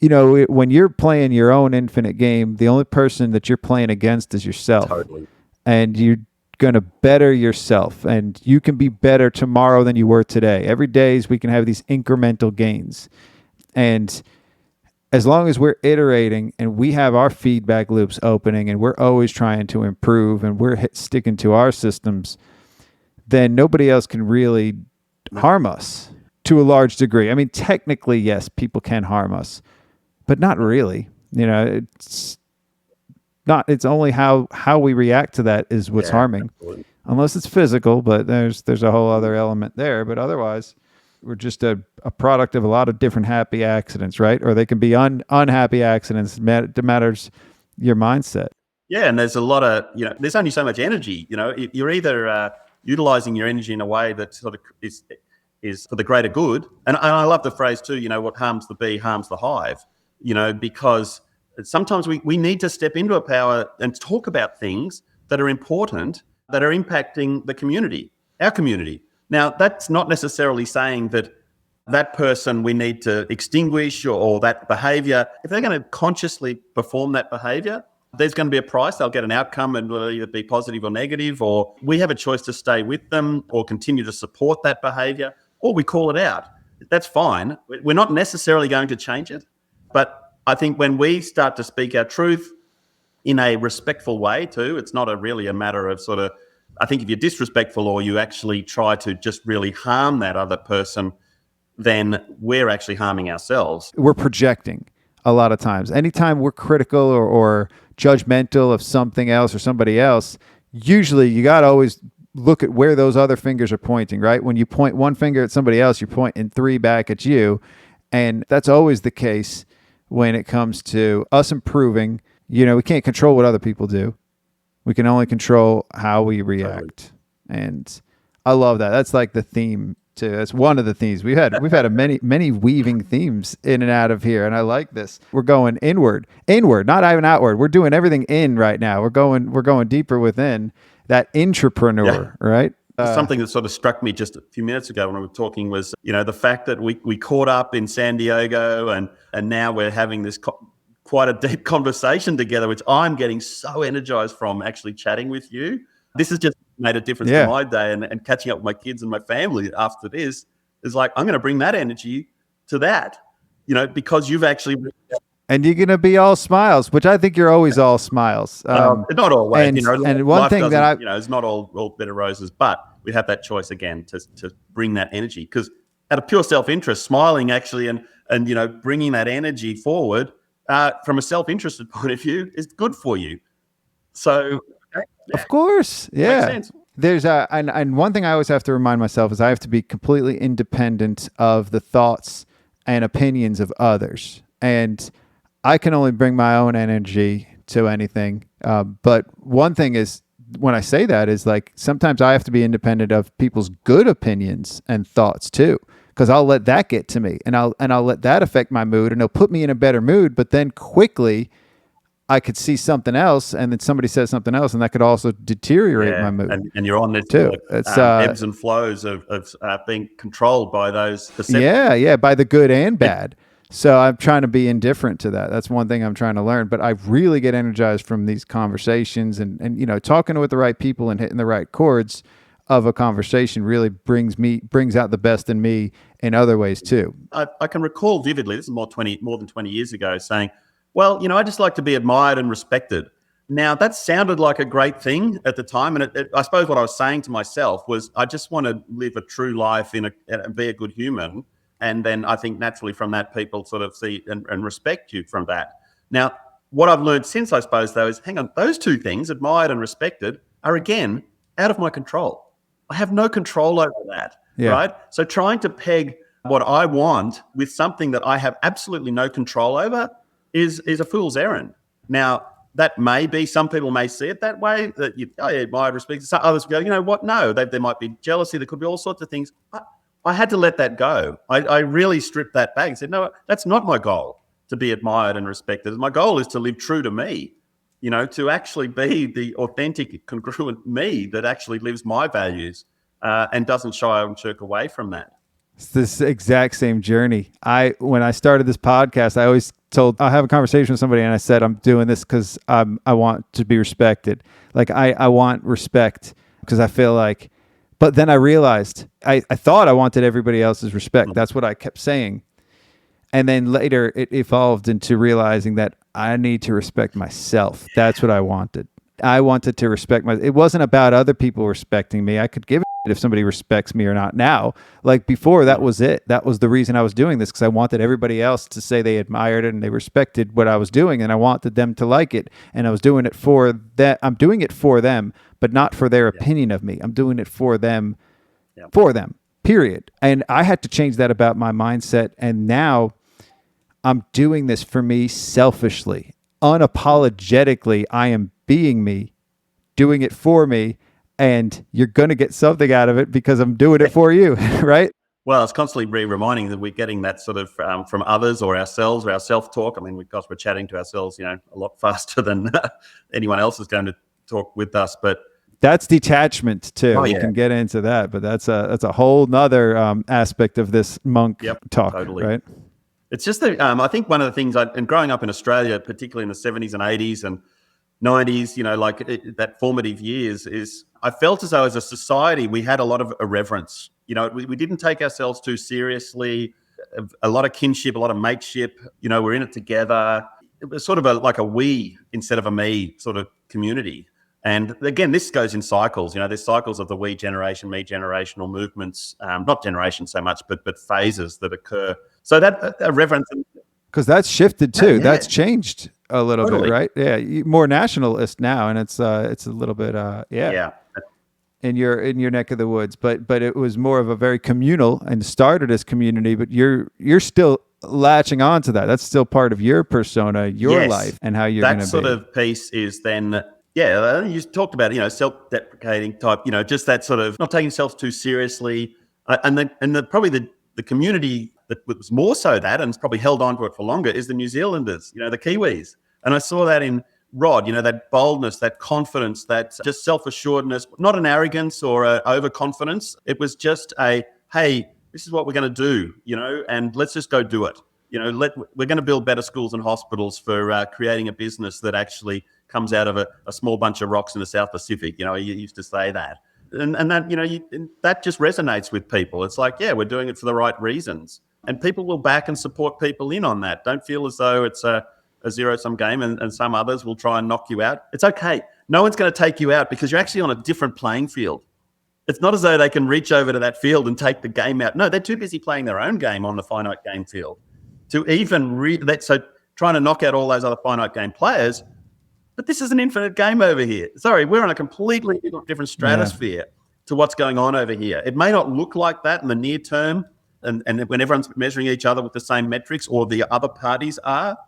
when you're playing your own infinite game, the only person that you're playing against is yourself. Totally. And you're going to better yourself. And you can be better tomorrow than you were today. Every day we can have these incremental gains. And as long as we're iterating and we have our feedback loops opening and we're always trying to improve and we're sticking to our systems, then nobody else can really harm us to a large degree. I mean, technically, yes, people can harm us, but not really. It's only how we react to that is what's harming. Absolutely. Unless it's physical, but there's a whole other element there. But otherwise, we're just a product of a lot of different happy accidents, right? Or they can be unhappy accidents. It matters your mindset. Yeah, and there's a lot of, there's only so much energy. You're either utilizing your energy in a way that sort of is for the greater good. And I love the phrase too, what harms the bee harms the hive, because sometimes we need to step into a power and talk about things that are important, that are impacting the community, our community. Now, that's not necessarily saying that person we need to extinguish or that behavior. If they're going to consciously perform that behavior, there's going to be a price. They'll get an outcome and will either be positive or negative, or we have a choice to stay with them or continue to support that behavior, or we call it out. That's fine. We're not necessarily going to change it. But I think when we start to speak our truth in a respectful way too, it's not really a matter of sort of, I think if you're disrespectful or you actually try to just really harm that other person, then we're actually harming ourselves. We're projecting a lot of times. Anytime we're critical or judgmental of something else or somebody else, usually you got to always look at where those other fingers are pointing, right? When you point one finger at somebody else, you're pointing three back at you. And that's always the case when it comes to us improving. We can't control what other people do. We can only control how we react. Totally. And I love that. That's like the theme too. That's one of the themes we've had many weaving themes in and out of here. And I like this. We're going inward, not even outward. We're doing everything in right now. We're going deeper within that intrapreneur, right? Something that sort of struck me just a few minutes ago when we were talking was, the fact that we caught up in San Diego and now we're having this quite a deep conversation together, which I'm getting so energized from actually chatting with you. This has just made a difference to my day, and catching up with my kids and my family after this is like, I'm going to bring that energy to that, because you've actually... And you're going to be all smiles, which I think you're always all smiles. Not always. And one thing that it's not all bed of roses, but we have that choice again to bring that energy, because out of pure self-interest, smiling actually and bringing that energy forward from a self-interested point of view is good for you. So, of course, yeah. Makes sense. There's and one thing I always have to remind myself is I have to be completely independent of the thoughts and opinions of others, and I can only bring my own energy to anything. But one thing is, when I say that, is like sometimes I have to be independent of people's good opinions and thoughts too, because I'll let that get to me, and I'll let that affect my mood, and it'll put me in a better mood. But then quickly, I could see something else, and then somebody says something else, and that could also deteriorate my mood. And you're on this too. It's ebbs and flows of being controlled by those perceptions. Yeah, by the good and bad. So I'm trying to be indifferent to that. That's one thing I'm trying to learn. But I really get energized from these conversations, and talking with the right people and hitting the right chords of a conversation really brings out the best in me in other ways too. I can recall vividly, this is more than 20 years ago, saying, well, I just like to be admired and respected. Now, that sounded like a great thing at the time. And I suppose what I was saying to myself was, I just want to live a true life and be a good human. And then I think naturally from that, people sort of see and respect you from that. Now, what I've learned since, I suppose, though, is, hang on, those two things, admired and respected, are, again, out of my control. I have no control over that, right? So trying to peg what I want with something that I have absolutely no control over is a fool's errand. Now, that may be, some people may see it that way, that admired, respected. Some others go, you know what, no, there might be jealousy, there could be all sorts of things. I had to let that go. I really stripped that back and said, no, that's not my goal, to be admired and respected. My goal is to live true to me, to actually be the authentic, congruent me that actually lives my values and doesn't shy and shirk away from that. It's this exact same journey. When I started this podcast, I always I'll have a conversation with somebody and I said, I'm doing this because I want to be respected. Like I want respect because I feel like, but then I realized I thought I wanted everybody else's respect. That's what I kept saying. And then later it evolved into realizing that I need to respect myself. That's what I wanted. I wanted to respect it wasn't about other people respecting me. I could give a shit if somebody respects me or not now. Like before, that was it. That was the reason I was doing this, because I wanted everybody else to say they admired it and they respected what I was doing, and I wanted them to like it. And I was doing it for that. I'm doing it for them, but not for their opinion of me. I'm doing it for them, period. And I had to change that about my mindset. And now I'm doing this for me selfishly, unapologetically. I am being me, doing it for me, and you're going to get something out of it because I'm doing it for you, right? Well, it's constantly reminding that we're getting that sort of from others or ourselves, or our self-talk. I mean, because we're chatting to ourselves, a lot faster than anyone else is going to talk with us. But that's detachment too. We can get into that, but that's a whole nother aspect of this monk talk, totally. Right? It's just that I think one of the things, and growing up in Australia, particularly in the 70s and 80s and 90s, that formative years, is I felt as though as a society we had a lot of irreverence. We didn't take ourselves too seriously. A lot of kinship, a lot of mateship. We're in it together. It was sort of like a we instead of a me sort of community. And again, this goes in cycles. There's cycles of the we generation, me generational movements. Not generation so much, but phases that occur. So that irreverence. Because that's shifted too. Yeah. That's changed a little bit, right? Yeah, more nationalist now, and it's a little bit, in your neck of the woods. But it was more of a very communal and started as community. But you're still latching on to that. That's still part of your persona, your life, and how you're going to be. That sort of piece is then. Yeah, you talked about self-deprecating type. Just that sort of not taking yourself too seriously, probably the community that was more so that, and it's probably held on to it for longer, is the New Zealanders, the Kiwis. And I saw that in Rod, that boldness, that confidence, that just self-assuredness, not an arrogance or a overconfidence. It was just hey, this is what we're going to do, and let's just go do it. we're going to build better schools and hospitals for creating a business that actually comes out of a small bunch of rocks in the South Pacific. You used to say that. And that, that just resonates with people. It's like, yeah, we're doing it for the right reasons. And people will back and support people in on that. Don't feel as though it's a zero-sum game and some others will try and knock you out. It's okay. No one's going to take you out because you're actually on a different playing field. It's not as though they can reach over to that field and take the game out. No, they're too busy playing their own game on the finite game field to even so trying to knock out all those other finite game players. But this is an infinite game over here. Sorry, we're on a completely different stratosphere to what's going on over here. It may not look like that in the near term, and when everyone's measuring each other with the same metrics, or the other parties are,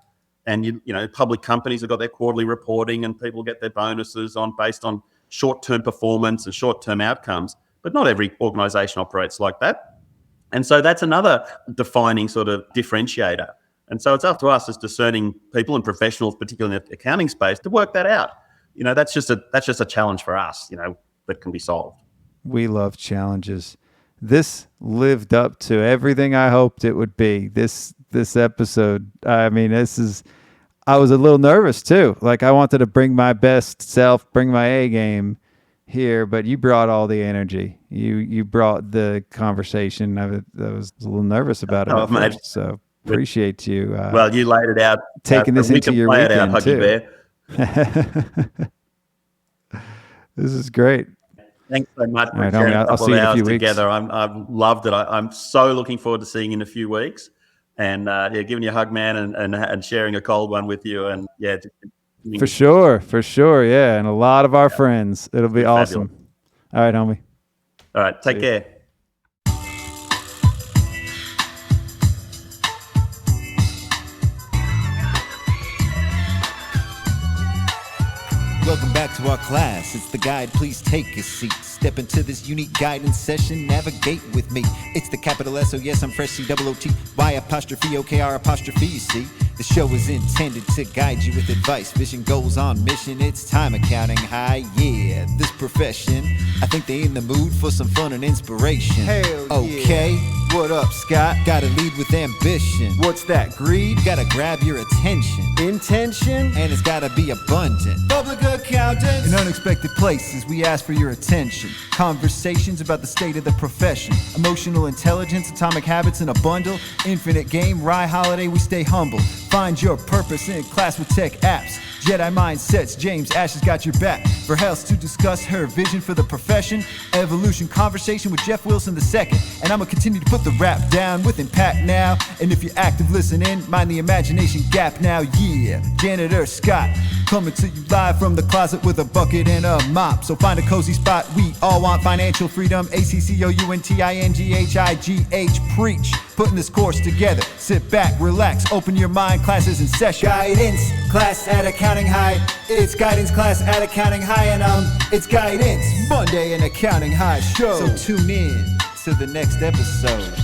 and public companies have got their quarterly reporting, and people get their bonuses based on short-term performance and short-term outcomes. But not every organisation operates like that, and so that's another defining sort of differentiator. And so it's up to us as discerning people and professionals, particularly in the accounting space, to work that out. That's just a challenge for us, that can be solved. We love challenges. This lived up to everything I hoped it would be. This episode, I was a little nervous too. Like, I wanted to bring my best self, bring my A game here, but you brought all the energy. You brought the conversation. I was a little nervus about it at first, so appreciate you. Well, you laid it out. Taking this into your weekend too. This is great. Thanks so much for right, sharing a couple of hours together. I've loved it. I'm so looking forward to seeing you in a few weeks, and giving you a hug, man, and sharing a cold one with you. And for sure, yeah, and a lot of our friends. It'll be awesome. Fabulous. All right, homie. All right, take care. Welcome back to our class. It's the guide. Please take a seat. Step into this unique guidance session. Navigate with me. It's the capital S. Oh yes, I'm fresh. C-O-O-T. Y apostrophe O-K-R apostrophe. You see, the show is intended to guide you with advice. Vision goes on mission. It's time accounting high. Yeah, this profession, I think they in the mood for some fun and inspiration. Hell yeah. Okay. What up, Scott? Gotta lead with ambition. What's that, greed? Gotta grab your attention. Intention? And it's gotta be abundant. Public accountants. In unexpected places, we ask for your attention. Conversations about the state of the profession. Emotional intelligence, atomic habits in a bundle. Infinite game, rye holiday, we stay humble. Find your purpose in class with tech apps. Jedi mindsets, James Ash has got your back. For Health to discuss her vision for the profession. Evolution conversation with Jeff Wilson II. And I'ma continue to put the rap down with impact now. And if you're active listening, mind the imagination gap now. Yeah, Janitor Scott coming to you live from the closet with a bucket and a mop. So find a cozy spot. We all want financial freedom. ACCOUNTINGHIGH, preach. Putting this course together. Sit back, relax, open your mind. Classes in session. Guidance class at Accounting High. It's guidance class at Accounting High, and it's guidance Monday in Accounting High show. So tune in to the next episode.